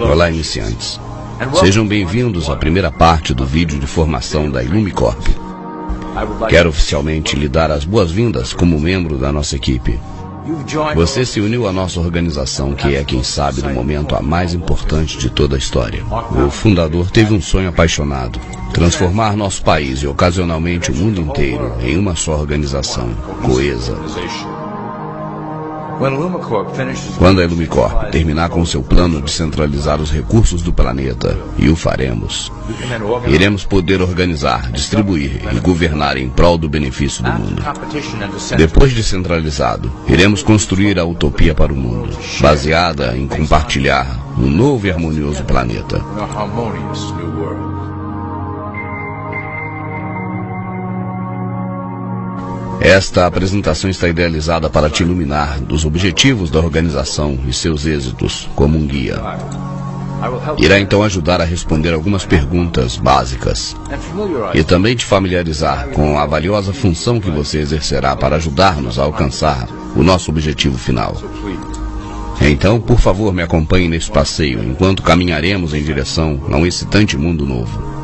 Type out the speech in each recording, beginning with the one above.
Olá, iniciantes. Sejam bem-vindos à primeira parte do vídeo de formação da Illumicorp. Quero oficialmente lhe dar as boas-vindas como membro da nossa equipe. Você se uniu à nossa organização, que é, quem sabe, no momento a mais importante de toda a história. O fundador teve um sonho apaixonado: transformar nosso país e ocasionalmente o mundo inteiro em uma só organização, coesa. Quando a Illumicorp terminar com seu plano de centralizar os recursos do planeta, e o faremos, iremos poder organizar, distribuir e governar em prol do benefício do mundo. Depois de centralizado, iremos construir a utopia para o mundo, baseada em compartilhar um novo e harmonioso planeta. Esta apresentação está idealizada para te iluminar dos objetivos da organização e seus êxitos como um guia. Irá então ajudar a responder algumas perguntas básicas e também te familiarizar com a valiosa função que você exercerá para ajudar-nos a alcançar o nosso objetivo final. Então, por favor, me acompanhe nesse passeio enquanto caminharemos em direção a um excitante mundo novo.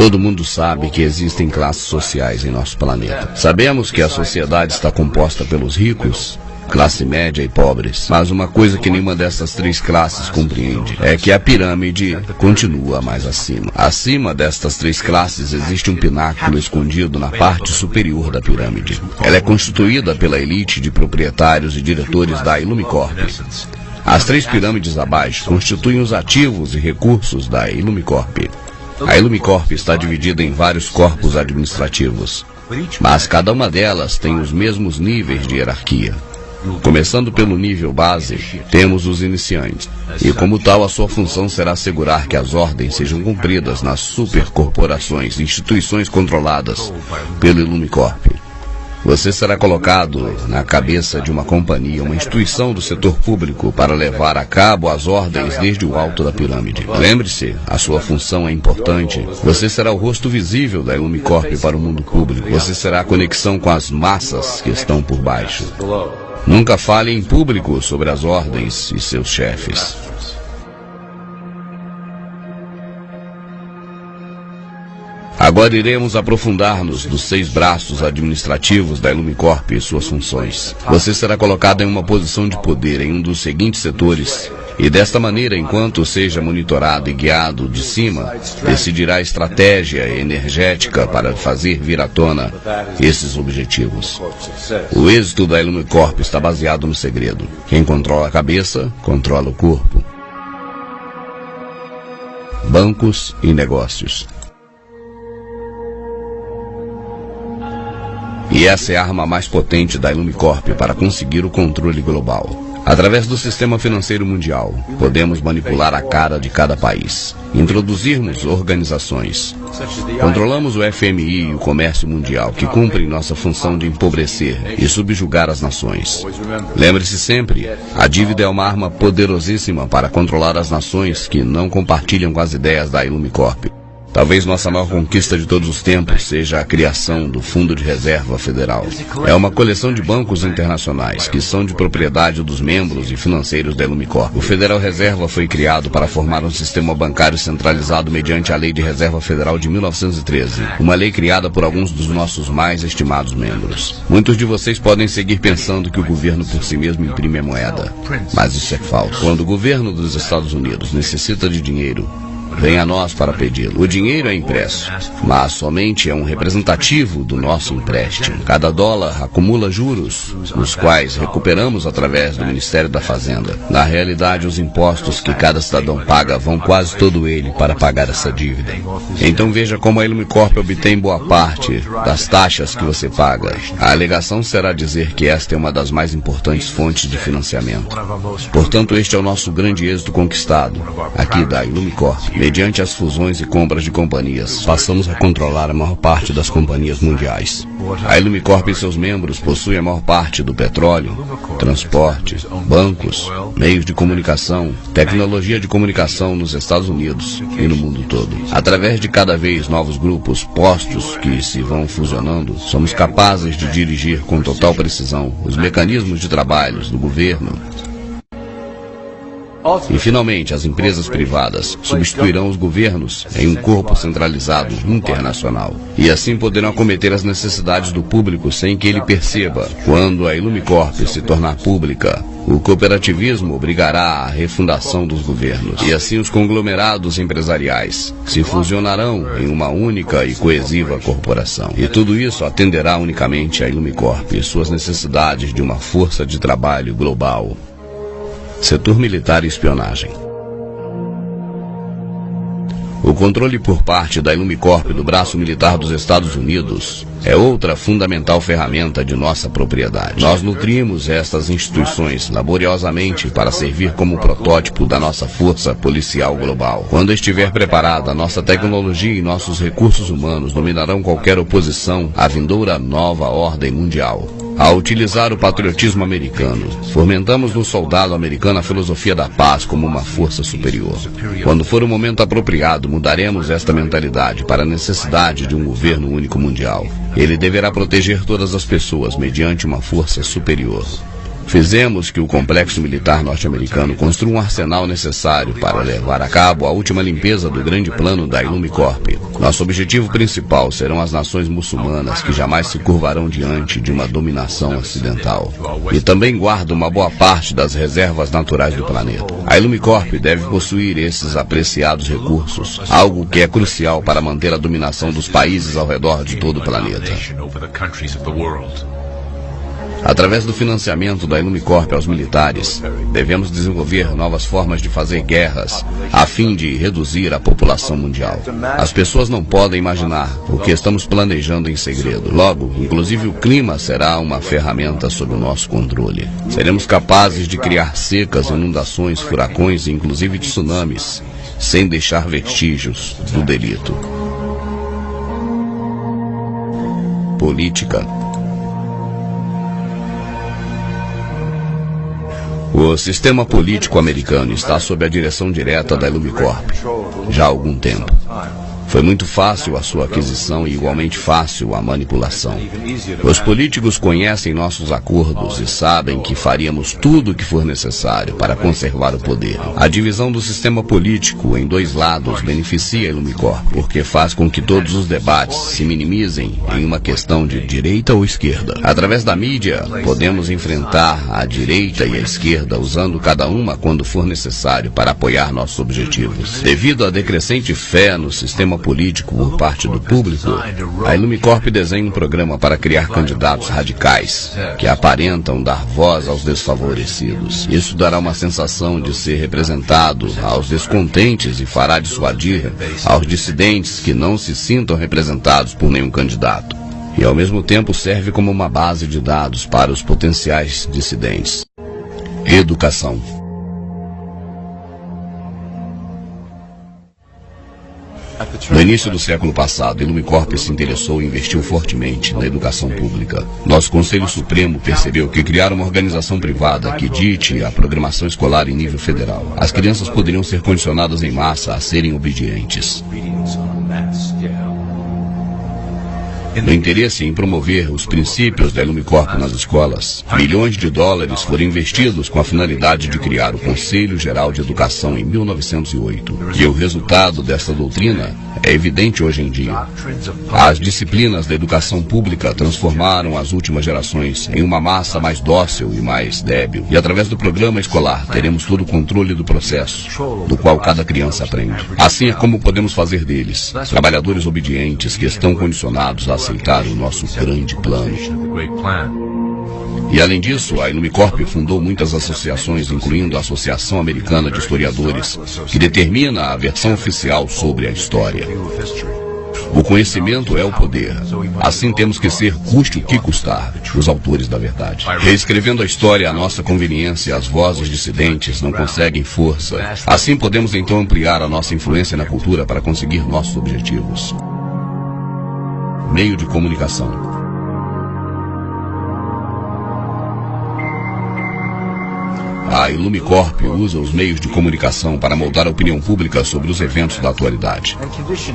Todo mundo sabe que existem classes sociais em nosso planeta. Sabemos que a sociedade está composta pelos ricos, classe média e pobres. Mas uma coisa que nenhuma dessas três classes compreende é que a pirâmide continua mais acima. Acima destas três classes existe um pináculo escondido na parte superior da pirâmide. Ela é constituída pela elite de proprietários e diretores da Illumicorp. As três pirâmides abaixo constituem os ativos e recursos da Illumicorp. A Illumicorp está dividida em vários corpos administrativos, mas cada uma delas tem os mesmos níveis de hierarquia. Começando pelo nível base, temos os iniciantes, e como tal a sua função será assegurar que as ordens sejam cumpridas nas supercorporações e instituições controladas pela Illumicorp. Você será colocado na cabeça de uma companhia, uma instituição do setor público, para levar a cabo as ordens desde o alto da pirâmide. Lembre-se, a sua função é importante. Você será o rosto visível da Illumicorp para o mundo público. Você será a conexão com as massas que estão por baixo. Nunca fale em público sobre as ordens e seus chefes. Agora iremos aprofundar-nos nos 6 braços administrativos da Illumicorp e suas funções. Você será colocado em uma posição de poder em um dos seguintes setores, e desta maneira, enquanto seja monitorado e guiado de cima, decidirá a estratégia energética para fazer vir à tona esses objetivos. O êxito da Illumicorp está baseado no segredo. Quem controla a cabeça, controla o corpo. Bancos e negócios. E essa é a arma mais potente da Illumicorp para conseguir o controle global. Através do sistema financeiro mundial, podemos manipular a cara de cada país, introduzirmos organizações. Controlamos o FMI e o comércio mundial, que cumprem nossa função de empobrecer e subjugar as nações. Lembre-se sempre, a dívida é uma arma poderosíssima para controlar as nações que não compartilham com as ideias da Illumicorp. Talvez nossa maior conquista de todos os tempos seja a criação do Fundo de Reserva Federal. É uma coleção de bancos internacionais que são de propriedade dos membros e financeiros da Ilumicorp. O Federal Reserva foi criado para formar um sistema bancário centralizado mediante a Lei de Reserva Federal de 1913, uma lei criada por alguns dos nossos mais estimados membros. Muitos de vocês podem seguir pensando que o governo por si mesmo imprime a moeda, mas isso é falso. Quando o governo dos Estados Unidos necessita de dinheiro, vem a nós para pedi-lo. O dinheiro é impresso, mas somente é um representativo do nosso empréstimo. Cada dólar acumula juros, os quais recuperamos através do Ministério da Fazenda. Na realidade, os impostos que cada cidadão paga vão quase todo ele para pagar essa dívida. Então veja como a Ilumicorp obtém boa parte das taxas que você paga. A alegação será dizer que esta é uma das mais importantes fontes de financiamento. Portanto, este é o nosso grande êxito conquistado, aqui da Ilumicorp. Mediante as fusões e compras de companhias, passamos a controlar a maior parte das companhias mundiais. A Ilumicorp e seus membros possuem a maior parte do petróleo, transporte, bancos, meios de comunicação, tecnologia de comunicação nos Estados Unidos e no mundo todo. Através de cada vez novos grupos, postos que se vão fusionando, somos capazes de dirigir com total precisão os mecanismos de trabalho do governo. E, finalmente, as empresas privadas substituirão os governos em um corpo centralizado internacional. E assim poderão acometer as necessidades do público sem que ele perceba. Quando a Ilumicorp se tornar pública, o cooperativismo obrigará à refundação dos governos. E assim os conglomerados empresariais se fusionarão em uma única e coesiva corporação. E tudo isso atenderá unicamente a Ilumicorp e suas necessidades de uma força de trabalho global. Setor militar e espionagem. O controle por parte da Ilumicorp do braço militar dos Estados Unidos é outra fundamental ferramenta de nossa propriedade. Nós nutrimos estas instituições laboriosamente para servir como protótipo da nossa força policial global. Quando estiver preparada, nossa tecnologia e nossos recursos humanos dominarão qualquer oposição à vindoura nova ordem mundial. Ao utilizar o patriotismo americano, fomentamos no soldado americano a filosofia da paz como uma força superior. Quando for o momento apropriado, mudaremos esta mentalidade para a necessidade de um governo único mundial. Ele deverá proteger todas as pessoas mediante uma força superior. Fizemos que o complexo militar norte-americano construa um arsenal necessário para levar a cabo a última limpeza do grande plano da Ilumicorp. Nosso objetivo principal serão as nações muçulmanas que jamais se curvarão diante de uma dominação ocidental. E também guarda uma boa parte das reservas naturais do planeta. A Ilumicorp deve possuir esses apreciados recursos, algo que é crucial para manter a dominação dos países ao redor de todo o planeta. Através do financiamento da Ilumicorp aos militares, devemos desenvolver novas formas de fazer guerras, a fim de reduzir a população mundial. As pessoas não podem imaginar o que estamos planejando em segredo. Logo, inclusive o clima será uma ferramenta sob o nosso controle. Seremos capazes de criar secas, inundações, furacões e inclusive tsunamis, sem deixar vestígios do delito. Política. O sistema político americano está sob a direção direta da Ilumicorp já há algum tempo. Foi muito fácil a sua aquisição e igualmente fácil a manipulação. Os políticos conhecem nossos acordos e sabem que faríamos tudo o que for necessário para conservar o poder. A divisão do sistema político em dois lados beneficia a Ilumicorp, porque faz com que todos os debates se minimizem em uma questão de direita ou esquerda. Através da mídia, podemos enfrentar a direita e a esquerda usando cada uma quando for necessário para apoiar nossos objetivos. Devido à decrescente fé no sistema político por parte do público, a Ilumicorp desenha um programa para criar candidatos radicais que aparentam dar voz aos desfavorecidos. Isso dará uma sensação de ser representado aos descontentes e fará dissuadir aos dissidentes que não se sintam representados por nenhum candidato. E ao mesmo tempo serve como uma base de dados para os potenciais dissidentes. Educação. No início do século passado, a Ilumicorp se interessou e investiu fortemente na educação pública. Nosso Conselho Supremo percebeu que criar uma organização privada que dite a programação escolar em nível federal, as crianças poderiam ser condicionadas em massa a serem obedientes. No interesse em promover os princípios da Ilumicorp nas escolas, milhões de dólares foram investidos com a finalidade de criar o Conselho Geral de Educação em 1908. E o resultado dessa doutrina é evidente hoje em dia. As disciplinas da educação pública transformaram as últimas gerações em uma massa mais dócil e mais débil. E através do programa escolar teremos todo o controle do processo, do qual cada criança aprende. Assim é como podemos fazer deles trabalhadores obedientes que estão condicionados a aceitar o nosso grande plano. E além disso, a Ilumicorp fundou muitas associações, incluindo a Associação Americana de Historiadores, que determina a versão oficial sobre a história. O conhecimento é o poder. Assim temos que ser, custe o que custar, os autores da verdade. Reescrevendo a história à nossa conveniência, as vozes dissidentes não conseguem força. Assim podemos então ampliar a nossa influência na cultura para conseguir nossos objetivos. Meio de comunicação. A Ilumicorp usa os meios de comunicação para moldar a opinião pública sobre os eventos da atualidade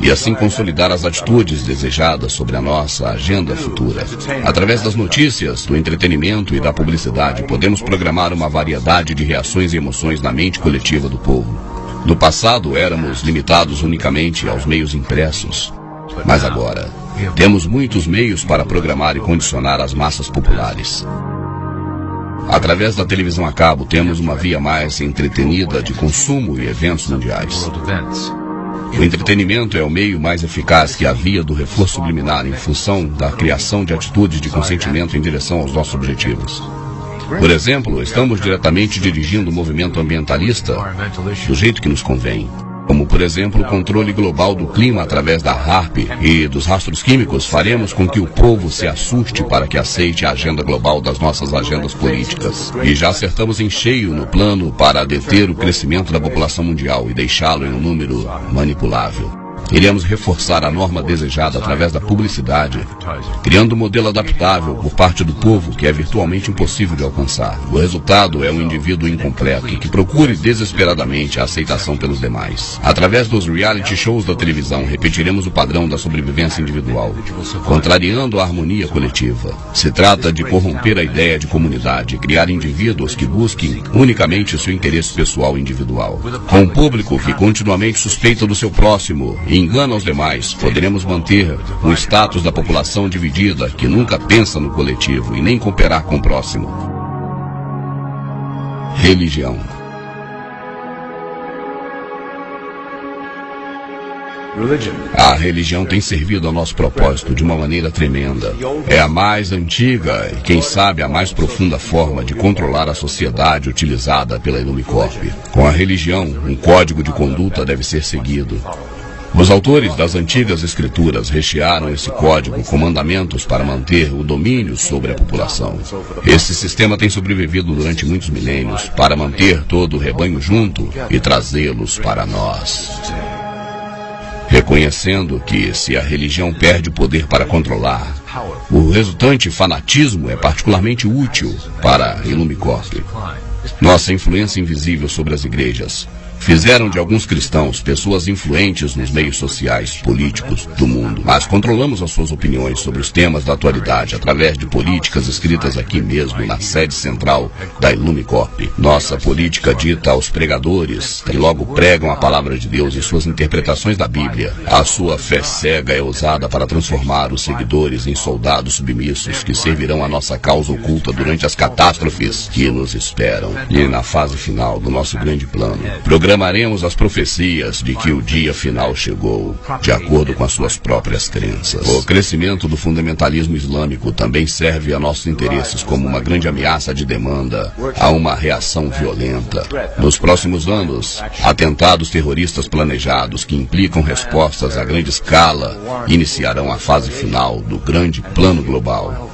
e assim consolidar as atitudes desejadas sobre a nossa agenda futura. Através das notícias, do entretenimento e da publicidade, podemos programar uma variedade de reações e emoções na mente coletiva do povo. No passado, éramos limitados unicamente aos meios impressos, mas agora temos muitos meios para programar e condicionar as massas populares. Através da televisão a cabo, temos uma via mais entretenida de consumo e eventos mundiais. O entretenimento é o meio mais eficaz que a via do reforço subliminar em função da criação de atitudes de consentimento em direção aos nossos objetivos. Por exemplo, estamos diretamente dirigindo o movimento ambientalista do jeito que nos convém. Como, por exemplo, o controle global do clima através da HAARP e dos rastros químicos, faremos com que o povo se assuste para que aceite a agenda global das nossas agendas políticas. E já acertamos em cheio no plano para deter o crescimento da população mundial e deixá-lo em um número manipulável. Iremos reforçar a norma desejada através da publicidade, criando um modelo adaptável por parte do povo que é virtualmente impossível de alcançar. O resultado é um indivíduo incompleto que procure desesperadamente a aceitação pelos demais. Através dos reality shows da televisão, repetiremos o padrão da sobrevivência individual, contrariando a harmonia coletiva. Se trata de corromper a ideia de comunidade e criar indivíduos que busquem unicamente seu interesse pessoal individual. Com um público que continuamente suspeita do seu próximo e engana aos demais, poderemos manter um status da população dividida que nunca pensa no coletivo e nem cooperar com o próximo. Religião. A religião tem servido ao nosso propósito de uma maneira tremenda. É a mais antiga e, quem sabe, a mais profunda forma de controlar a sociedade utilizada pela Ilumicorp. Com a religião, um código de conduta deve ser seguido. Os autores das antigas escrituras rechearam esse código com mandamentos para manter o domínio sobre a população. Esse sistema tem sobrevivido durante muitos milênios para manter todo o rebanho junto e trazê-los para nós. Reconhecendo que, se a religião perde o poder para controlar, o resultante fanatismo é particularmente útil para a Ilumicorp. Nossa influência invisível sobre as igrejas fizeram de alguns cristãos pessoas influentes nos meios sociais, políticos do mundo. Mas controlamos as suas opiniões sobre os temas da atualidade através de políticas escritas aqui mesmo, na sede central da Ilumicorp. Nossa política dita aos pregadores, que logo pregam a palavra de Deus e suas interpretações da Bíblia. A sua fé cega é usada para transformar os seguidores em soldados submissos que servirão a nossa causa oculta durante as catástrofes que nos esperam. E na fase final do nosso grande plano, programaremos as profecias de que o dia final chegou, de acordo com as suas próprias crenças. O crescimento do fundamentalismo islâmico também serve a nossos interesses como uma grande ameaça de demanda a uma reação violenta. Nos próximos anos, atentados terroristas planejados que implicam respostas a grande escala iniciarão a fase final do grande plano global.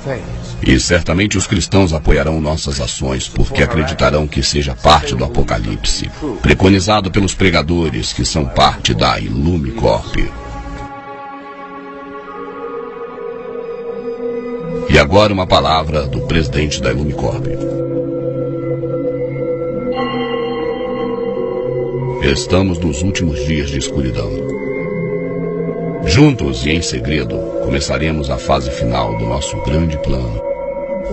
E certamente os cristãos apoiarão nossas ações porque acreditarão que seja parte do Apocalipse, preconizado pelos pregadores que são parte da Ilumicorp. E agora uma palavra do presidente da Ilumicorp. Estamos nos últimos dias de escuridão. Juntos e em segredo, começaremos a fase final do nosso grande plano.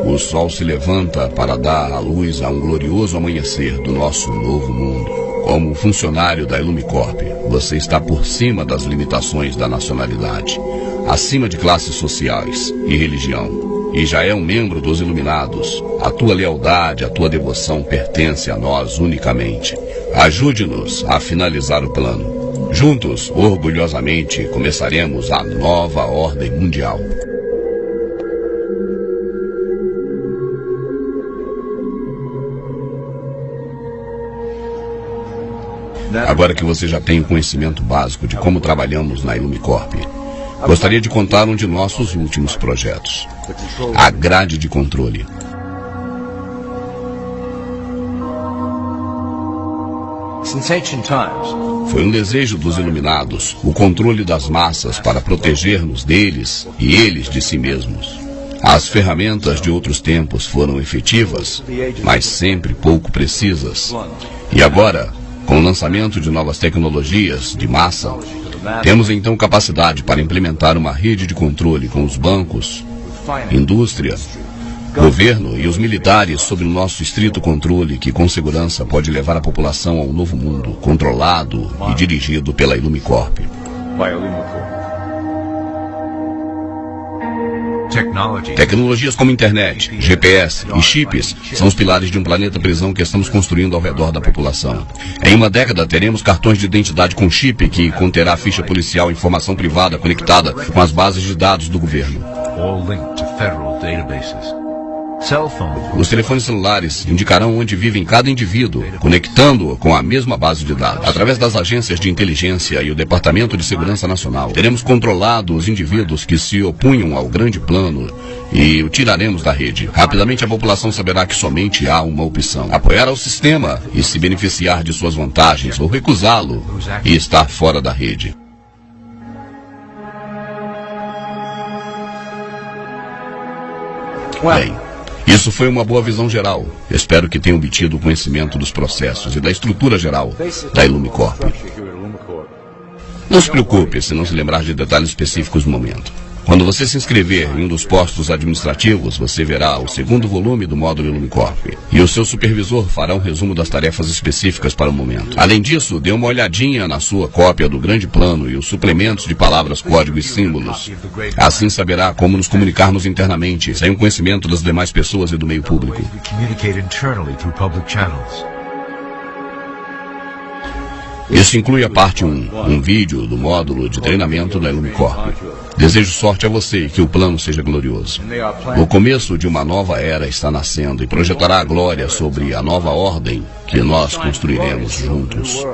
O sol se levanta para dar à luz a um glorioso amanhecer do nosso novo mundo. Como funcionário da Illumicorp, você está por cima das limitações da nacionalidade, acima de classes sociais e religião, e já é um membro dos Iluminados. A tua lealdade, a tua devoção pertence a nós unicamente. Ajude-nos a finalizar o plano. Juntos, orgulhosamente, começaremos a nova ordem mundial. Agora que você já tem o conhecimento básico de como trabalhamos na Illumicorp, gostaria de contar um de nossos últimos projetos, a grade de controle. Foi um desejo dos Iluminados, o controle das massas para proteger-nos deles e eles de si mesmos. As ferramentas de outros tempos foram efetivas, mas sempre pouco precisas. E agora, com o lançamento de novas tecnologias de massa, temos então capacidade para implementar uma rede de controle com os bancos, indústria, governo e os militares sob o nosso estrito controle, que com segurança pode levar a população a um novo mundo, controlado e dirigido pela Illumicorp. Tecnologias como internet, GPS e chips são os pilares de um planeta prisão que estamos construindo ao redor da população. Em uma década teremos cartões de identidade com chip que conterá ficha policial e informação privada conectada com as bases de dados do governo. Os telefones celulares indicarão onde vive cada indivíduo, conectando-o com a mesma base de dados. Através das agências de inteligência e o Departamento de Segurança Nacional, teremos controlado os indivíduos que se opunham ao grande plano e o tiraremos da rede. Rapidamente a população saberá que somente há uma opção: apoiar ao sistema e se beneficiar de suas vantagens, ou recusá-lo e estar fora da rede. Bem, isso foi uma boa visão geral. Espero que tenha obtido o conhecimento dos processos e da estrutura geral da Illumicorp. Não se preocupe se não se lembrar de detalhes específicos no momento. Quando você se inscrever em um dos postos administrativos, você verá o segundo volume do módulo Illumicorp. E o seu supervisor fará um resumo das tarefas específicas para o momento. Além disso, dê uma olhadinha na sua cópia do grande plano e os suplementos de palavras, código e símbolos. Assim saberá como nos comunicarmos internamente, sem o conhecimento das demais pessoas e do meio público. Isso inclui a parte 1, um vídeo do módulo de treinamento da Illumicorp. Desejo sorte a você e que o plano seja glorioso. O começo de uma nova era está nascendo e projetará a glória sobre a nova ordem que nós construiremos juntos.